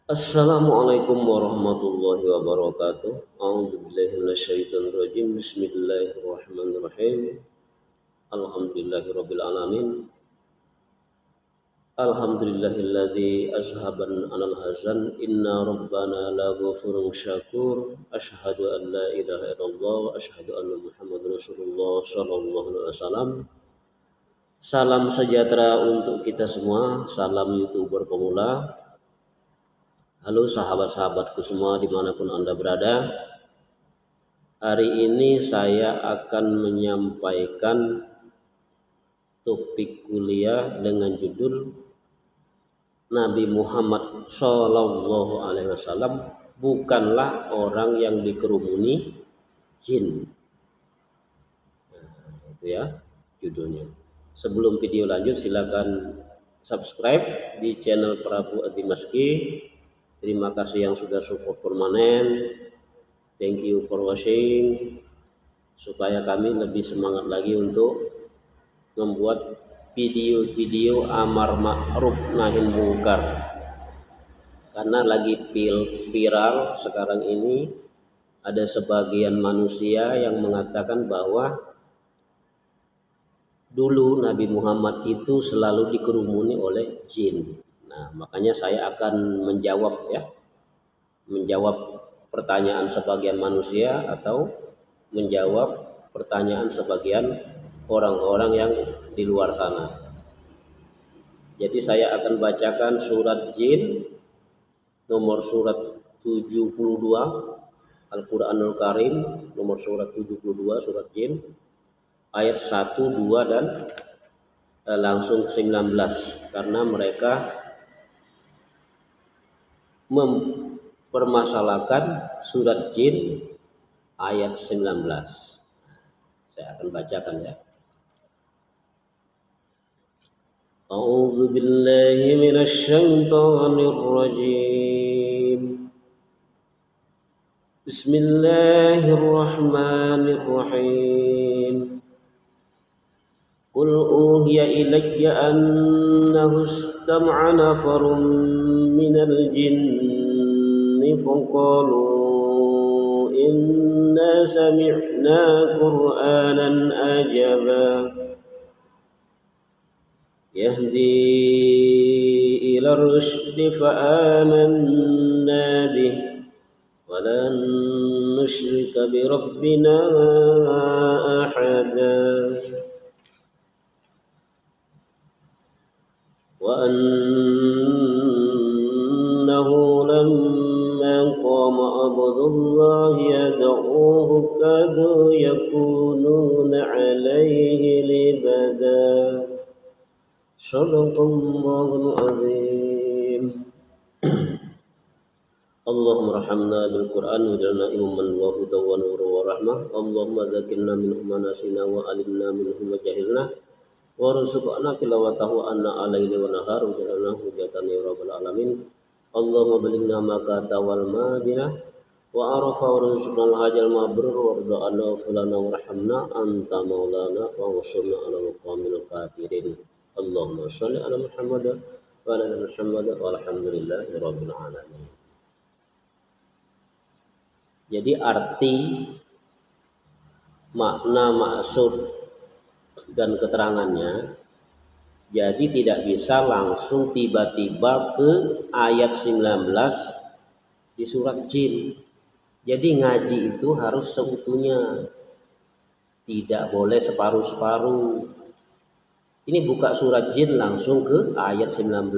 Assalamualaikum warahmatullahi wabarakatuh. A'udzubillahi minasyaitonirrajim. Bismillahirrahmanirrahim. Alhamdulillahirabbil alamin. Alhamdulillahilladzi azhaban 'anal hazan. Inna rabbana laghafurun syakur. Asyhadu an la ilaha illallah wa asyhadu anna Muhammadar Rasulullah sallallahu alaihi wasallam. Salam sejahtera untuk kita semua. Salam YouTuber pemula. Halo sahabat-sahabatku semua dimanapun Anda berada. Hari ini saya akan menyampaikan topik kuliah dengan judul Nabi Muhammad Shallallahu Alaihi Wasallam bukanlah orang yang dikerumuni jin. Nah, itu ya judulnya. Sebelum video lanjut silakan subscribe di channel Prabu Adimaski. Terima kasih yang sudah support permanen. Thank you for watching. Supaya kami lebih semangat lagi untuk membuat video-video amar ma'ruf nahi munkar. Karena lagi viral sekarang ini ada sebagian manusia yang mengatakan bahwa dulu Nabi Muhammad itu selalu dikerumuni oleh jin. Nah, makanya saya akan menjawab pertanyaan sebagian manusia atau menjawab pertanyaan sebagian orang-orang yang di luar sana. Jadi saya akan bacakan surat jin nomor surat 72 Al-Qur'anul Karim, nomor surat 72 surat jin ayat 1, 2 dan langsung 19 karena mereka mempermasalahkan surat jin ayat 19. Saya akan bacakan ya. A'udzu billahi minasyaitonir rajim. Bismillahirrahmanirrahim. Qul uhiya ilayya annahu istama'a nafarun minal jinni faqalu inna sami'na qur'anan ajaba yahdi ila rusydi fa'amanna bih wa lan nusyrika bi rabbina ahada wa annahu lamma qama abdullahi yad'uhu kadu yakununa alaihi libada. Sadaqallahul azim. Allahumma rahamna bil Qur'an waj'alna imaman wa hudan wa nuran wa rahmah. Allahumma dzakirna minhu ma nasina wa alimna minhu ma jahilna. Warzuqna tilawatahu anna alaili wa nahar waj'alna hujatan ya rabbal alamin. Allahumma balighna ma kata wal madinah wa arafa warzuqna al hajal mabrur warḍa'na fulana warhamna anta maulana fa wasurna ala al-qawmil kafirin. Allahumma sholli ala Muhammad wa ala ali Muhammad walhamdulillahi rabbil alamin. Jadi arti, makna, maksud dan keterangannya, jadi tidak bisa langsung tiba-tiba ke ayat 19 di surat jin. Jadi ngaji itu harus seutuhnya, tidak boleh separuh-separuh. Ini buka surat jin langsung ke ayat 19.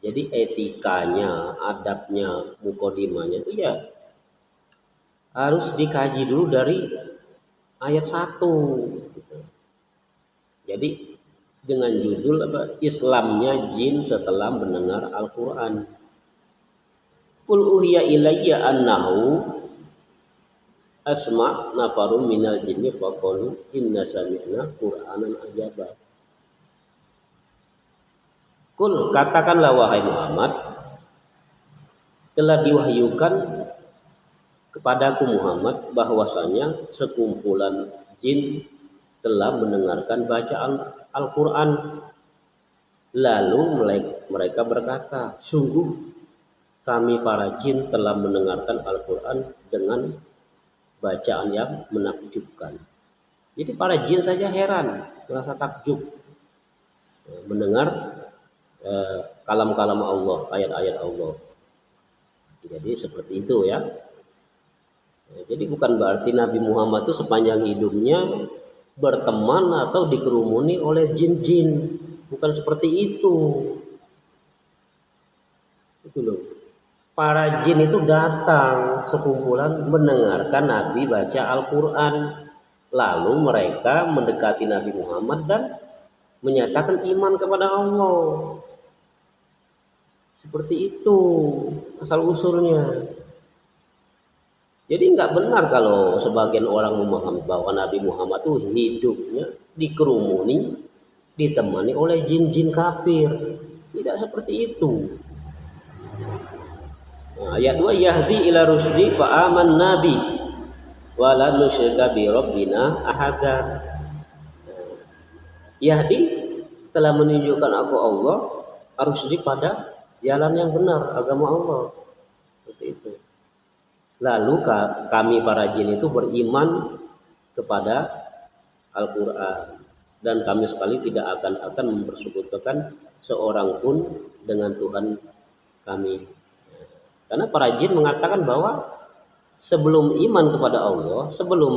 Jadi etikanya, adabnya, mukodimanya itu ya harus dikaji dulu dari ayat 1. Jadi dengan judul Islamnya jin setelah mendengar Al-Quran. Qul uhiya ilayya annahu asma nafarun minal jinni faqalu inna sami'na qur'anan ajaba. Qul, katakanlah wahai Muhammad, telah diwahyukan kepadaku Muhammad bahwasanya sekumpulan jin telah mendengarkan bacaan Al-Quran. Lalu mereka berkata, sungguh kami para jin telah mendengarkan Al-Quran dengan bacaan yang menakjubkan. Jadi para jin saja heran, merasa takjub mendengar kalam-kalam Allah, ayat-ayat Allah. Jadi seperti itu ya. Jadi bukan berarti Nabi Muhammad itu sepanjang hidupnya berteman atau dikerumuni oleh jin-jin. Bukan seperti itu. Itu loh. Para jin itu datang sekumpulan mendengarkan Nabi baca Al-Quran. Lalu mereka mendekati Nabi Muhammad dan menyatakan iman kepada Allah. Seperti itu asal usulnya. Jadi nggak benar kalau sebagian orang memahami bahwa Nabi Muhammad itu hidupnya dikerumuni, ditemani oleh jin-jin kafir. Tidak seperti itu. Nah, ayat 2, yahdi ila rusdi fa amanna bi wa la nusyrika bi rabbina ahada. Yahdi telah menunjukkan aku Allah rusdi pada jalan yang benar, agama Allah. Seperti itu. Lalu kami para jin itu beriman kepada Al-Quran dan kami sekali tidak akan mempersekutukan seorang pun dengan Tuhan kami. Karena para jin mengatakan bahwa sebelum iman kepada Allah, sebelum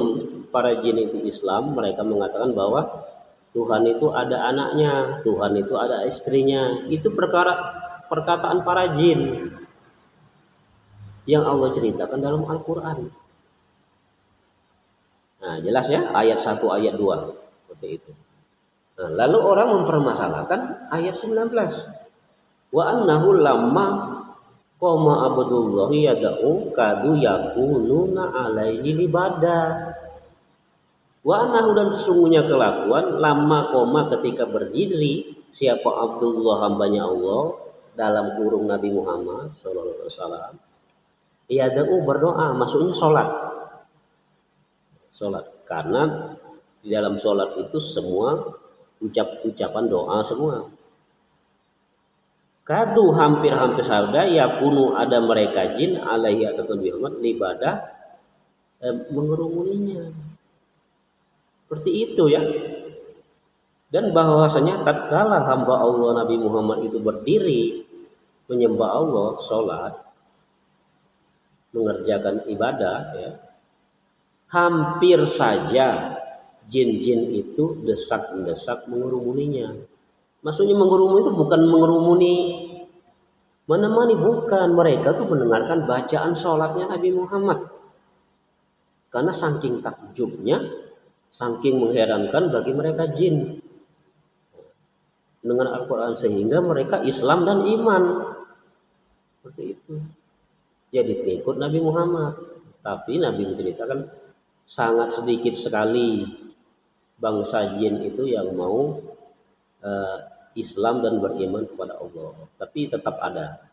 para jin itu Islam, mereka mengatakan bahwa Tuhan itu ada anaknya, Tuhan itu ada istrinya. Itu perkataan para jin yang Allah ceritakan dalam Al-Quran. Nah, jelas ya, ayat 1, ayat 2 seperti itu. Nah, lalu orang mempermasalahkan ayat 19. Wa annahu lamma qama abdullahi yad'u kadu yakununa alaihi libada. Wa annahu dan sesungguhnya kelakuan lamma qama ketika berdiri siapa Abdullah hambanya Allah dalam kurung Nabi Muhammad sallallahu alaihi wasallam. Yad'u berdoa, maksudnya sholat. Sholat, karena di dalam sholat itu semua ucapan doa semua. Kadu hampir-hampir sabda yakunu ada mereka jin alaihi atas Nabi Muhammad ibadah mengerumuninya. Seperti itu ya. Dan bahwasanya tatkala hamba Allah Nabi Muhammad itu berdiri menyembah Allah, sholat, mengerjakan ibadah ya, hampir saja jin-jin itu desak-desak mengerumuninya. Maksudnya mengerumuni itu bukan mengerumuni menemani, bukan. Mereka tuh mendengarkan bacaan sholatnya Nabi Muhammad. Karena saking takjubnya, saking mengherankan bagi mereka jin dengan Al-Quran, sehingga mereka Islam dan iman. Seperti itu. Jadi pengikut Nabi Muhammad. Tapi Nabi menceritakan sangat sedikit sekali bangsa jin itu yang mau Islam dan beriman kepada Allah. Tapi tetap ada.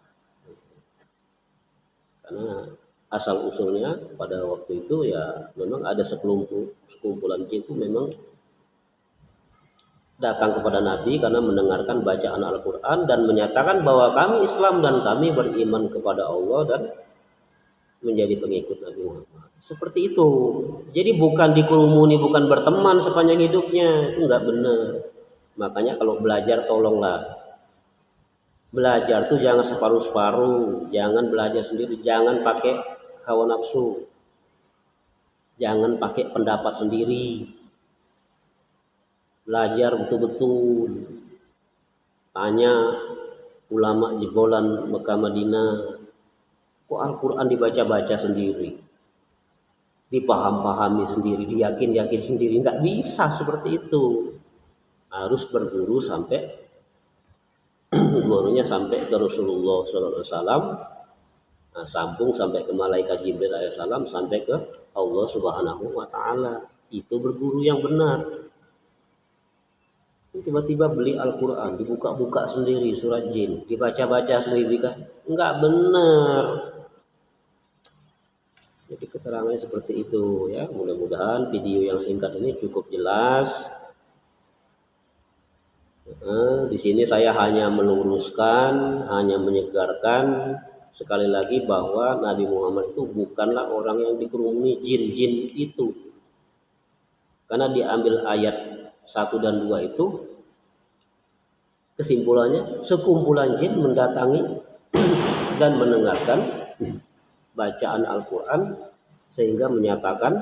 Karena asal usulnya pada waktu itu ya memang ada sekumpulan jin itu memang datang kepada Nabi karena mendengarkan bacaan Al-Quran dan menyatakan bahwa kami Islam dan kami beriman kepada Allah dan menjadi pengikut Nabi Muhammad. Seperti itu. Jadi bukan dikerumuni, bukan berteman sepanjang hidupnya. Itu enggak benar. Makanya kalau belajar tolonglah. Belajar tuh jangan separuh-separuh. Jangan belajar sendiri. Jangan pakai hawa nafsu. Jangan pakai pendapat sendiri. Belajar betul-betul. Tanya ulama jebolan Mekah Madinah. Kok Al-Quran dibaca-baca sendiri, dipaham-pahami sendiri, diyakin-yakin sendiri? Nggak bisa seperti itu. Harus berguru sampai gurunya sampai ke Rasulullah SAW, nah, sambung sampai ke malaikat Jibril alaihissalam, sampai ke Allah Subhanahu Wa Taala. Itu berguru yang benar. Tiba-tiba beli Al-Quran, dibuka-buka sendiri surat jin, dibaca-baca sendiri kan? Nggak benar. Jadi keterangannya seperti itu ya. Mudah-mudahan video yang singkat ini cukup jelas. Di sini saya hanya meluruskan, hanya menyegarkan sekali lagi bahwa Nabi Muhammad itu bukanlah orang yang dikerumuni jin-jin itu. Karena diambil ayat 1 dan 2 itu kesimpulannya sekumpulan jin mendatangi dan mendengarkan bacaan Al-Quran sehingga menyatakan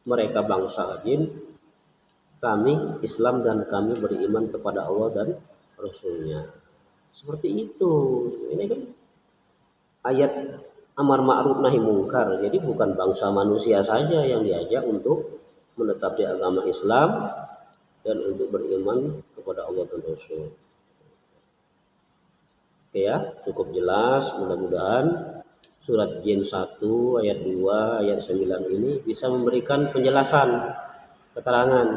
mereka bangsa jin, kami Islam dan kami beriman kepada Allah dan Rasulnya. Seperti itu. Ini kan ayat amar ma'ruf nahi mungkar. Jadi bukan bangsa manusia saja yang diajak untuk menetap di agama Islam dan untuk beriman kepada Allah dan Rasul. Oke ya, cukup jelas. Mudah-mudahan surat Jin 1 ayat 2 ayat 9 ini bisa memberikan penjelasan, keterangan.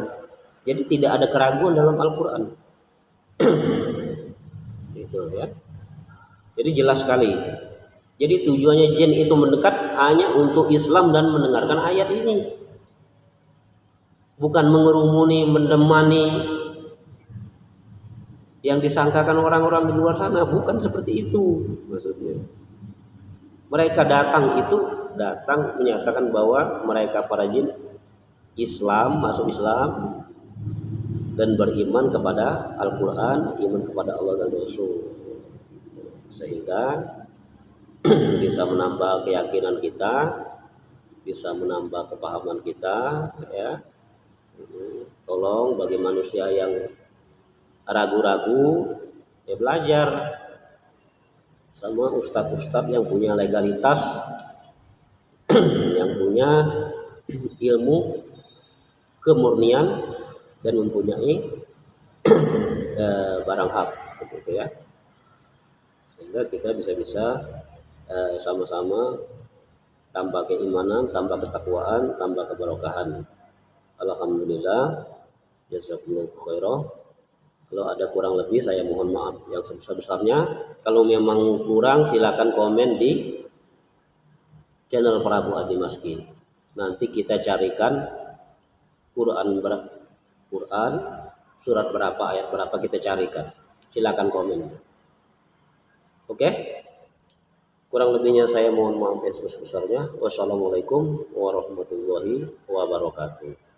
Jadi tidak ada keraguan dalam Al-Quran. Itu ya. Jadi jelas sekali. Jadi tujuannya jin itu mendekat hanya untuk Islam dan mendengarkan ayat ini. Bukan mengerumuni, mendemani yang disangkakan orang-orang di luar sana, bukan seperti itu maksudnya. Mereka datang menyatakan bahwa mereka para jin Islam, masuk Islam dan beriman kepada Al-Quran, iman kepada Allah dan Rasul, sehingga bisa menambah keyakinan kita, bisa menambah kepahaman kita ya. Tolong bagi manusia yang ragu-ragu ya belajar sama ustadz-ustadz yang punya legalitas, yang punya ilmu kemurnian dan mempunyai barang hak gitu ya, sehingga kita bisa sama-sama tambah keimanan, tambah ketakwaan, tambah keberkahan. Alhamdulillah, jazakumullahu khairan. Kalau ada kurang lebih saya mohon maaf yang sebesar-besarnya. Kalau memang kurang silakan komen di channel Prabu Adi Maski. Nanti kita carikan Quran surat berapa, ayat berapa kita carikan. Silakan komen. Oke? Kurang lebihnya saya mohon maaf yang sebesar-besarnya. Wassalamualaikum warahmatullahi wabarakatuh.